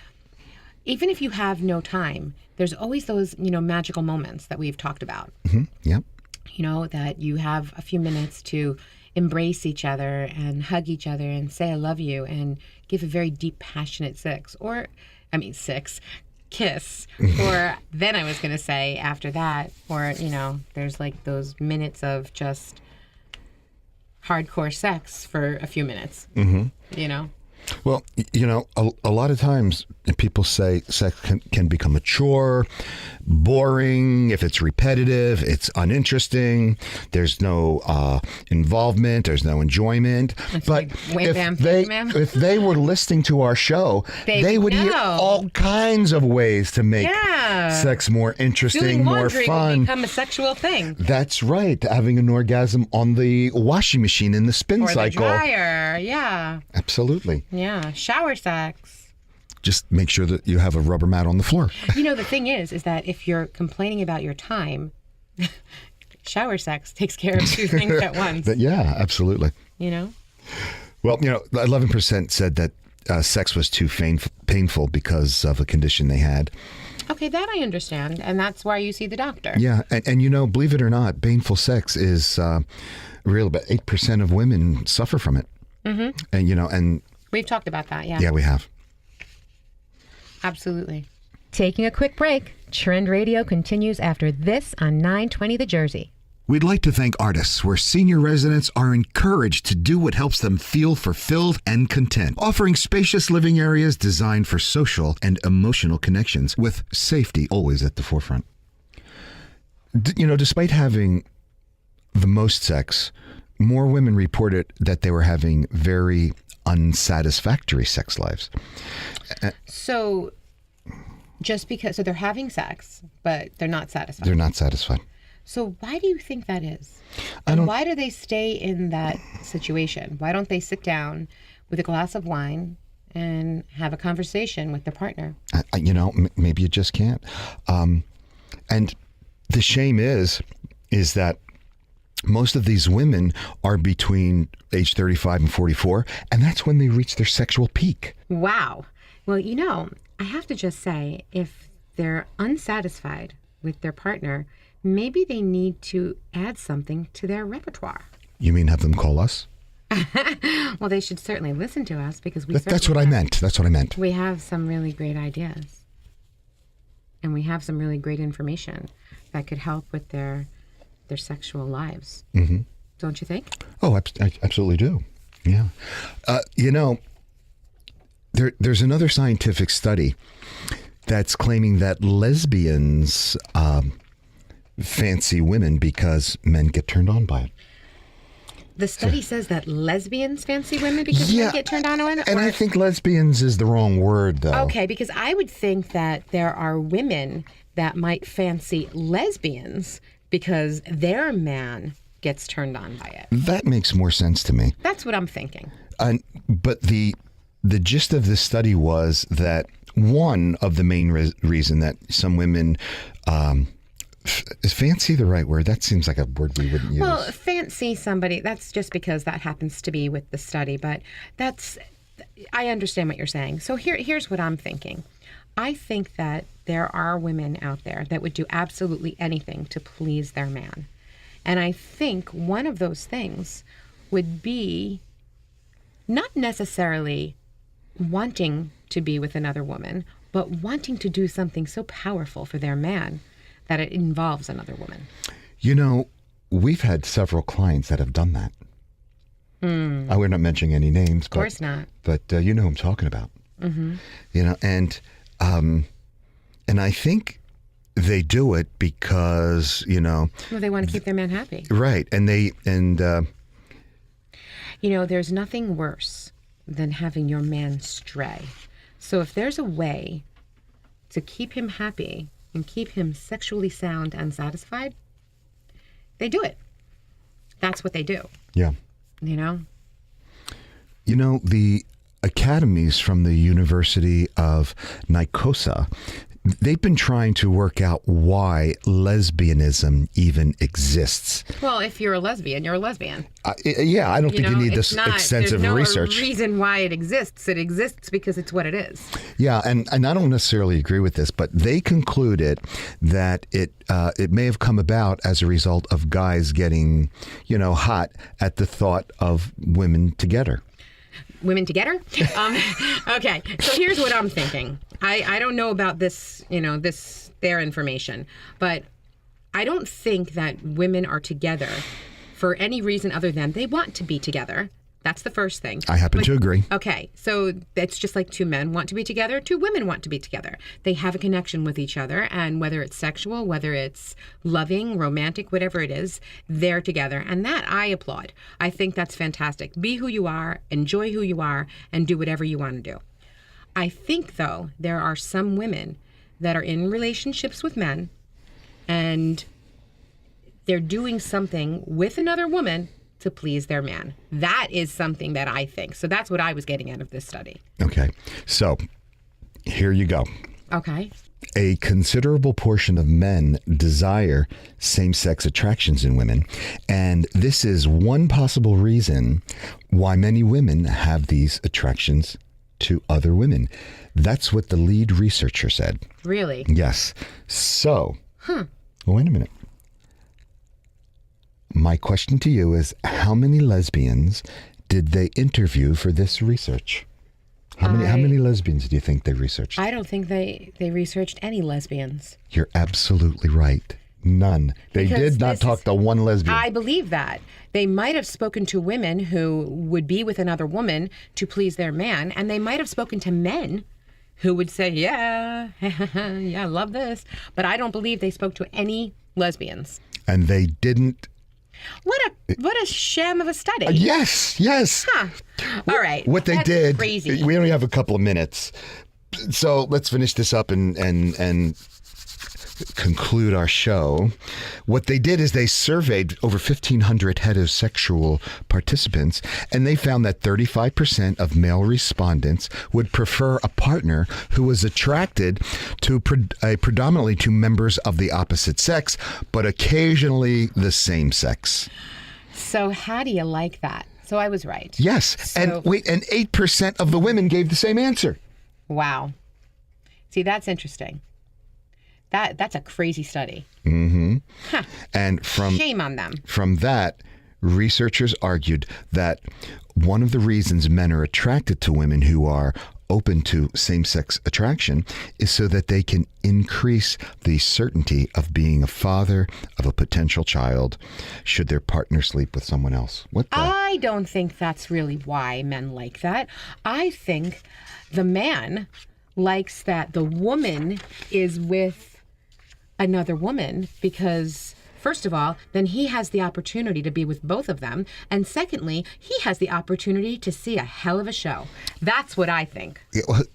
even if you have no time, there's always those, magical moments that we've talked about. Yep. That you have a few minutes to embrace each other and hug each other and say I love you and give a very deep, passionate kiss. Or then I was going to say after that, or, there's like those minutes of just hardcore sex for a few minutes, Well, a lot of times people say sex can become a chore, boring, if it's repetitive, it's uninteresting, there's no involvement, there's no enjoyment. But if they were listening to our show, they would hear all kinds of ways to make sex more interesting, Doing more laundry fun. would become a sexual thing. That's right. Having an orgasm on the washing machine in the spin Or cycle. the dryer, yeah. Absolutely. Yeah, shower sex. just make sure that you have a rubber mat on the floor. The thing is that if you're complaining about your time, shower sex takes care of two things at once. Yeah, absolutely. Well, 11% said that sex was too painful because of a condition they had. Okay, that I understand, and that's why you see the doctor. Yeah, and believe it or not, painful sex is real. About 8% of women suffer from it. Mm-hmm. And we've talked about that. Yeah. Yeah, we have. Absolutely. Taking a quick break. Trend Radio continues after this on 920 The Jersey. We'd like to thank Artists, where senior residents are encouraged to do what helps them feel fulfilled and content, offering spacious living areas designed for social and emotional connections, with safety always at the forefront. Despite having the most sex, more women reported that they were having very unsatisfactory sex lives. So they're having sex, but they're not satisfied. They're not satisfied. So why do you think that is? And why do they stay in that situation? Why don't they sit down with a glass of wine and have a conversation with their partner? Maybe you just can't. And the shame is that most of these women are between age 35 and 44, and that's when they reach their sexual peak. Wow. Well, I have to just say, if they're unsatisfied with their partner, maybe they need to add something to their repertoire. You mean have them call us? Well, they should certainly listen to us because That's what I meant. That's what I meant. We have some really great ideas. And we have some really great information that could help with their sexual lives. Mm-hmm. Don't you think? Oh, I absolutely do. Yeah. There's another scientific study that's claiming that lesbians fancy women because men get turned on by it. The study says that lesbians fancy women because men get turned on to it? And I think lesbians is the wrong word, though. Okay, because I would think that there are women that might fancy lesbians because their man gets turned on by it. That makes more sense to me. That's what I'm thinking. But the gist of this study was that one of the main reason that some women is fancy the right word? That seems like a word we wouldn't use. Well, fancy somebody, that's just because that happens to be with the study, but I understand what you're saying. So here's what I'm thinking. I think that there are women out there that would do absolutely anything to please their man. And I think one of those things would be not necessarily wanting to be with another woman, but wanting to do something so powerful for their man that it involves another woman. We've had several clients that have done that. We're not mentioning any names. Of course not. But you know who I'm talking about. Mm-hmm. And I think they do it because, well, they want to keep their man happy. Right. There's nothing worse than having your man stray. So if there's a way to keep him happy and keep him sexually sound and satisfied, they do it. That's what they do. Yeah. The academies from the University of Nicosia, they've been trying to work out why lesbianism even exists. Well, if you're a lesbian, you're a lesbian. I don't think you need this extensive research. There's no reason why it exists. It exists because it's what it is. Yeah, and I don't necessarily agree with this, but they concluded that it may have come about as a result of guys getting, hot at the thought of women together. Women together? Okay, so here's what I'm thinking. I don't know about this, their information, but I don't think that women are together for any reason other than they want to be together. That's the first thing. I happen to agree. Okay, so it's just like two men want to be together, two women want to be together. They have a connection with each other, and whether it's sexual, whether it's loving, romantic, whatever it is, they're together. And that I applaud. I think that's fantastic. Be who you are, enjoy who you are, and do whatever you want to do. I think, though, there are some women that are in relationships with men, and they're doing something with another woman to please their man. That is something that I think. So that's what I was getting out of this study. Okay. So Here you go. Okay. A considerable portion of men desire same-sex attractions in women, and this is one possible reason why many women have these attractions to other women. That's what the lead researcher said. Really? Yes. So, well, wait a minute. My question to you is, how many lesbians did they interview for this research? How many lesbians do you think they researched? I don't think they researched any lesbians. You're absolutely right. None. They Because did not this talk is- to one lesbian. I believe that. They might have spoken to women who would be with another woman to please their man, and they might have spoken to men who would say, yeah, yeah, I love this. But I don't believe they spoke to any lesbians. And they didn't. What a sham of a study. Yes. Huh. All right. What they That's did. crazy. We only have a couple of minutes. So let's finish this up and conclude our show. What they did is they surveyed over 1,500 heterosexual participants, and they found that 35% of male respondents would prefer a partner who was attracted to predominantly to members of the opposite sex, but occasionally the same sex. So how do you like that? So I was right. Yes, So- and 8% of the women gave the same answer. Wow. See, that's interesting. That's a crazy study. Mm-hmm. Huh. And Shame on them. From that, researchers argued that one of the reasons men are attracted to women who are open to same-sex attraction is so that they can increase the certainty of being a father of a potential child should their partner sleep with someone else. What the? I don't think that's really why men like that. I think the man likes that the woman is with another woman because, first of all, then he has the opportunity to be with both of them. And secondly, he has the opportunity to see a hell of a show. That's what I think.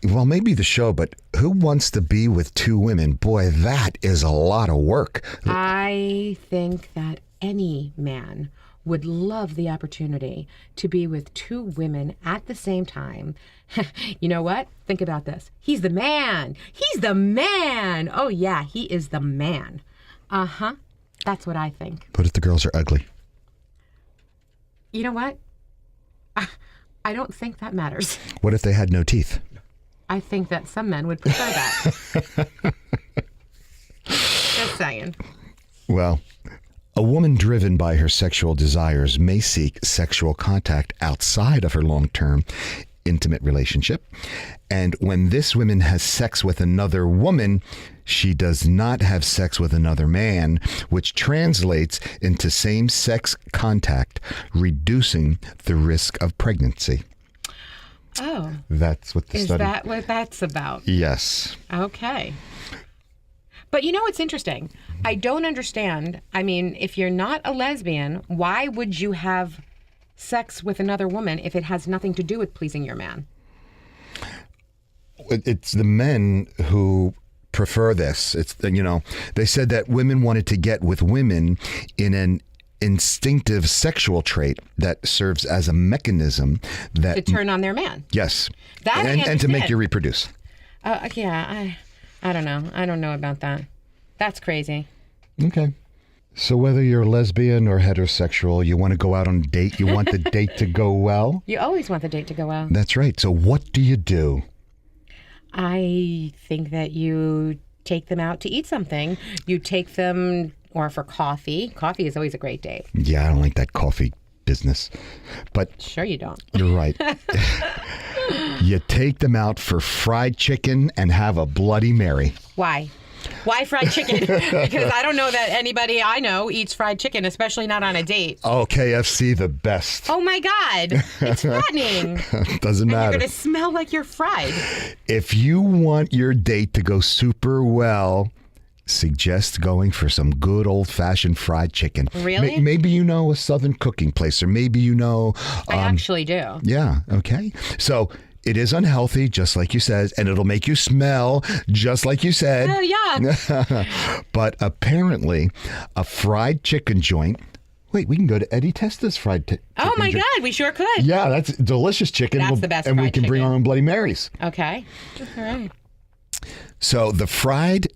Well, maybe the show, but who wants to be with two women? Boy, that is a lot of work. I think that any man would love the opportunity to be with two women at the same time. You know what? Think about this. He's the man. He's the man. Oh, yeah, he is the man. Uh-huh. That's what I think. What if the girls are ugly? You know what? I don't think that matters. What if they had no teeth? I think that some men would prefer that. Just saying. Well, a woman driven by her sexual desires may seek sexual contact outside of her long-term intimate relationship. And when this woman has sex with another woman, she does not have sex with another man, which translates into same-sex contact, reducing the risk of pregnancy. Oh, That's what the is study... that what that's about? Yes. Okay. But you know what's interesting? I don't understand. I mean, if you're not a lesbian, why would you have sex with another woman if it has nothing to do with pleasing your man? It's the men who prefer this. It's, you know, they said that women wanted to get with women in an instinctive sexual trait that serves as a mechanism that To turn on their man. yes, That I and to make understand. you reproduce. Yeah, I don't know. I don't know about that. That's crazy. Okay. So whether you're lesbian or heterosexual, you want to go out on a date, you want the date to go well. You always want the date to go well. That's right. So what do you do? I think that you take them out to eat something. You take them, or for coffee. Coffee is always a great date. Yeah, I don't like that coffee business. But Sure you don't. you're right. You take them out for fried chicken and have a Bloody Mary. Why? Why fried chicken? Because I don't know that anybody I know eats fried chicken, especially not on a date. Oh, KFC, the best. Oh my God, it's fattening. Doesn't And you're matter. going to smell like you're fried. If you want your date to go super well, suggest going for some good old-fashioned fried chicken. Really? Maybe you know a Southern cooking place, or maybe you know... I actually do. Yeah, okay. So it is unhealthy, just like you said, and it'll make you smell, just like you said. Oh, yeah. But apparently, a fried chicken joint... Wait, we can go to Eddie Testa's fried chicken. Oh my God, we sure could. Yeah, that's delicious chicken. That's the best And we fried can bring chicken. our own Bloody Marys. Okay. All right. So the fried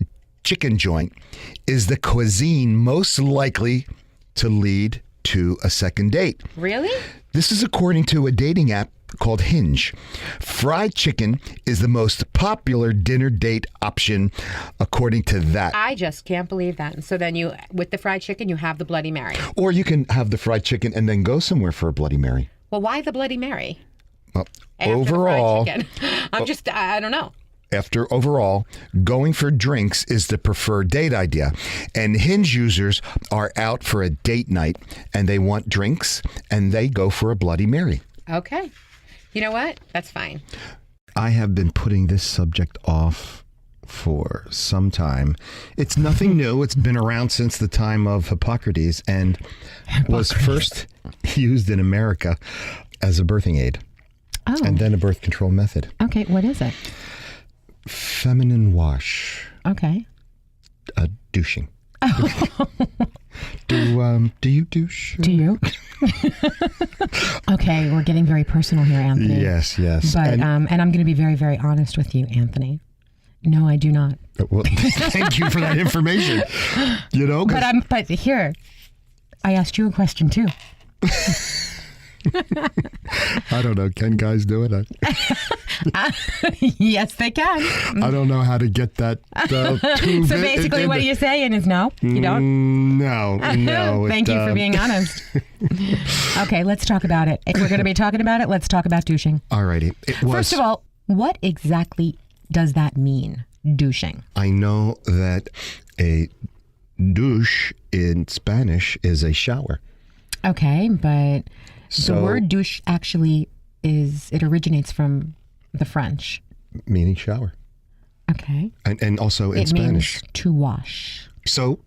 chicken joint is the cuisine most likely to lead to a second date. Really? This is according to a dating app called Hinge. Fried chicken is the most popular dinner date option according to that. I just can't believe that. And so then you, with the fried chicken, you have the Bloody Mary. Or you can have the fried chicken and then go somewhere for a Bloody Mary. Well, why the Bloody Mary? Well, After the fried overall, chicken? I don't know. overall, going for drinks is the preferred date idea. And Hinge users are out for a date night and they want drinks and they go for a Bloody Mary. Okay. You know what? That's fine. I have been putting this subject off for some time. It's nothing new. It's been around since the time of Hippocrates and was first used in America as a birthing aid Oh. and then a birth control method. Okay. What is it? Feminine wash. Okay. Douching. Do you douche? Do you? Okay, we're getting very personal here, Anthony. Yes. But And- and I'm going to be very, very honest with you, Anthony. No, I do not. well, thank you for that information. You know, 'cause- But here, I asked you a question too. I don't know. Can guys do it? Yes, they can. I don't know how to get that. Too So basically, what you're saying is no, you don't. No. Thank you for being honest. Okay, let's talk about it. If we're going to be talking about it, let's talk about douching. Alrighty. It was. First of all, what exactly does that mean, douching? I know that a douche in Spanish is a shower. Okay, but So, the word douche actually it originates from the French. meaning shower, Okay. and also in It Spanish. means to wash. So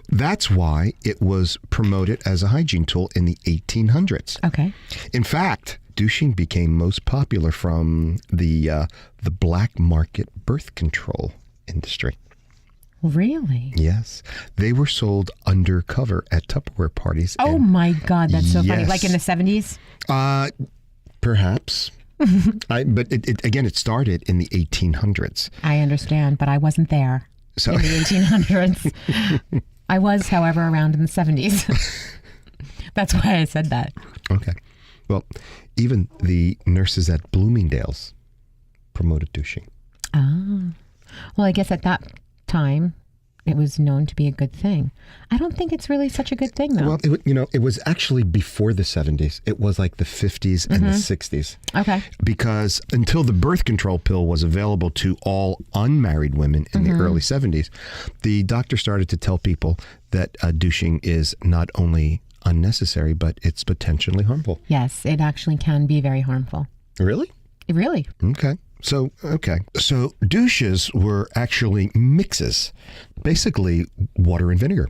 that's why it was promoted as a hygiene tool in the 1800s. Okay. In fact, douching became most popular from the black market birth control industry. Really? Yes, they were sold undercover at Tupperware parties. Oh and my God, that's so funny. Yes. Like in the 70s? perhaps. But it started in the 1800s. I understand, but I wasn't there So in the 1800s. I was, however, around in the 70s. That's why I said that. okay, well, even the nurses at Bloomingdale's promoted douching. Ah. Well, I guess at that time, it was known to be a good thing. I don't think it's really such a good thing, though. Well, it was actually before the 70s. It was like the 50s and the 60s. Okay. Because until the birth control pill was available to all unmarried women in the early 70s, the doctor started to tell people that douching is not only unnecessary, but it's potentially harmful. Yes, it actually can be very harmful. Really? Really? Okay. So douches were actually mixes, basically water and vinegar,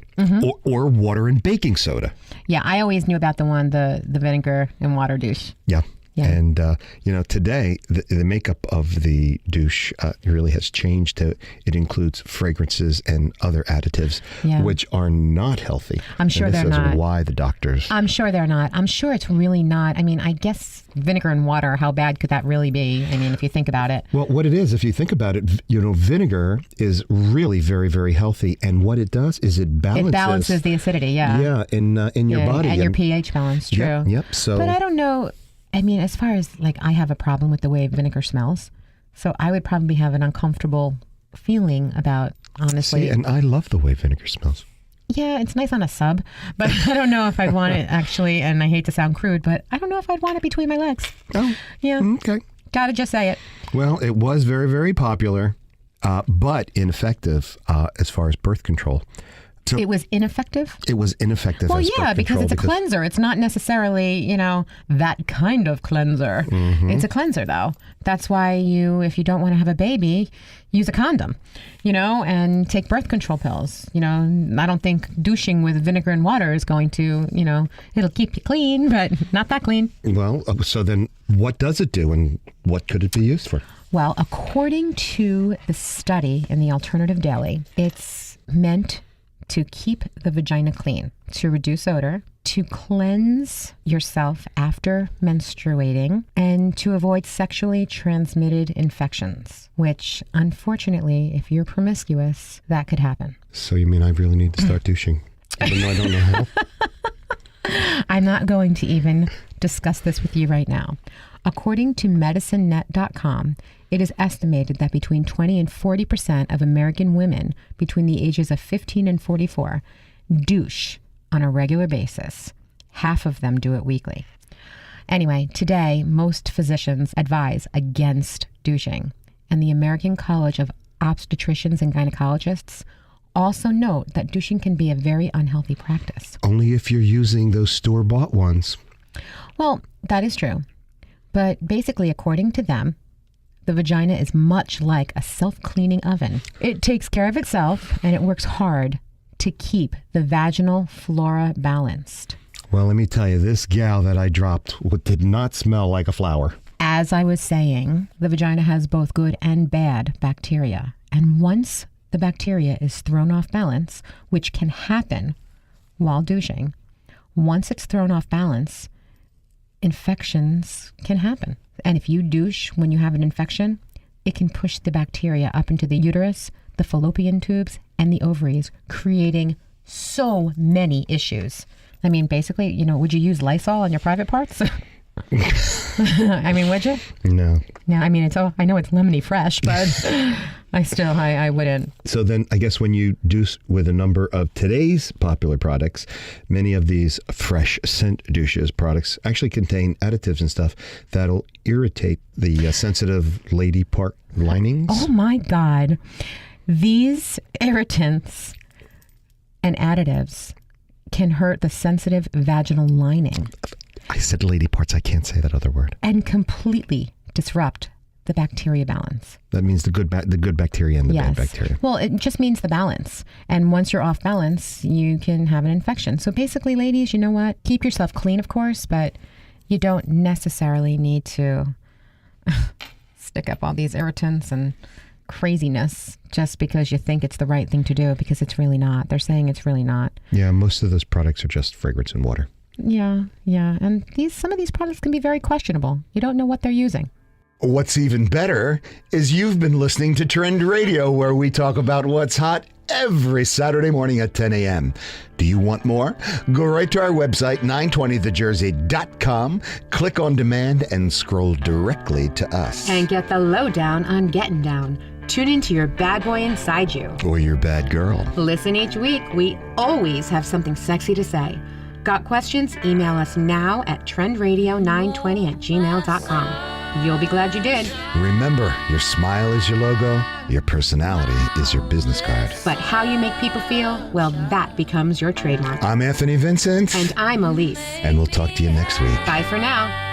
or water and baking soda. Yeah, I always knew about the vinegar and water douche. Yeah. Yeah. And, today the makeup of the douche really has changed to, it includes fragrances and other additives, Yeah. which are not healthy. I'm sure and this they're is not. why the doctors. I'm sure they're not. I'm sure it's really not. I mean, I guess vinegar and water, how bad could that really be? I mean, if you think about it. Well, what it is, if you think about it, vinegar is really very, very healthy. And what it does is it balances. It balances the acidity, yeah. Yeah, in your Yeah, body. and your pH balance, true. Yep. So. But I don't know. I mean, as far as I have a problem with the way vinegar smells. So I would probably have an uncomfortable feeling about, honestly. See, and I love the way vinegar smells. Yeah, it's nice on a sub, but I don't know if I'd want it actually, and I hate to sound crude, but I don't know if I'd want it between my legs. Oh, Yeah, okay. gotta just say it. Well, it was very, very popular, but ineffective as far as birth control. So It was ineffective? it was ineffective Well, as yeah, birth because control it's a cleanser. It's not necessarily, that kind of cleanser. It's a cleanser, though. That's why if you don't want to have a baby, use a condom, and take birth control pills. I don't think douching with vinegar and water is going to, it'll keep you clean, but not that clean. Well, so then what does it do and what could it be used for? Well, according to the study in the Alternative Daily, it's meant to keep the vagina clean, to reduce odor, to cleanse yourself after menstruating and to avoid sexually transmitted infections, which unfortunately, if you're promiscuous, that could happen. So you mean I really need to start douching, even though I don't know how? I'm not going to even discuss this with you right now. According to MedicineNet.com, it is estimated that between 20 and 40% of American women between the ages of 15 and 44 douche on a regular basis. Half of them do it weekly. Anyway, today, most physicians advise against douching, and the American College of Obstetricians and Gynecologists also note that douching can be a very unhealthy practice. Only if you're using those store-bought ones. Well, that is true. But basically, according to them, the vagina is much like a self-cleaning oven. It takes care of itself, and it works hard to keep the vaginal flora balanced. Well, let me tell you, this gal that I dropped did not smell like a flower. As I was saying, the vagina has both good and bad bacteria. And once the bacteria is thrown off balance, which can happen while douching, once it's thrown off balance, infections can happen. And if you douche when you have an infection, it can push the bacteria up into the uterus, the fallopian tubes, and the ovaries, creating so many issues. I mean, basically, would you use Lysol on your private parts? I mean, would you? No. Yeah, I mean, I know it's lemony fresh, but I wouldn't. So then I guess when you douche with a number of today's popular products, many of these fresh scent douches products actually contain additives and stuff that'll irritate the sensitive lady part linings. Oh my God. These irritants and additives can hurt the sensitive vaginal lining. I said lady parts. I can't say that other word. And completely disrupt the bacteria balance. That means the good bacteria and the bad Yes. bacteria. Well, it just means the balance. And once you're off balance, you can have an infection. So basically, ladies, you know what? Keep yourself clean, of course, but you don't necessarily need to stick up all these irritants and craziness just because you think it's the right thing to do, because it's really not. They're saying it's really not. Yeah, most of those products are just fragrance and water. Yeah. And some of these products can be very questionable. You don't know what they're using. What's even better is you've been listening to Trend Radio, where we talk about what's hot every Saturday morning at 10 a.m. Do you want more? Go right to our website, 920thejersey.com, click on demand, and scroll directly to us. And get the lowdown on getting down. Tune into your bad boy inside you. Or your bad girl. Listen each week. We always have something sexy to say. Got questions? Email us now at trendradio920@gmail.com. You'll be glad you did. Remember, your smile is your logo, your personality is your business card. But how you make people feel, well, that becomes your trademark. I'm Anthony Vincent. And I'm Elise. And we'll talk to you next week. Bye for now.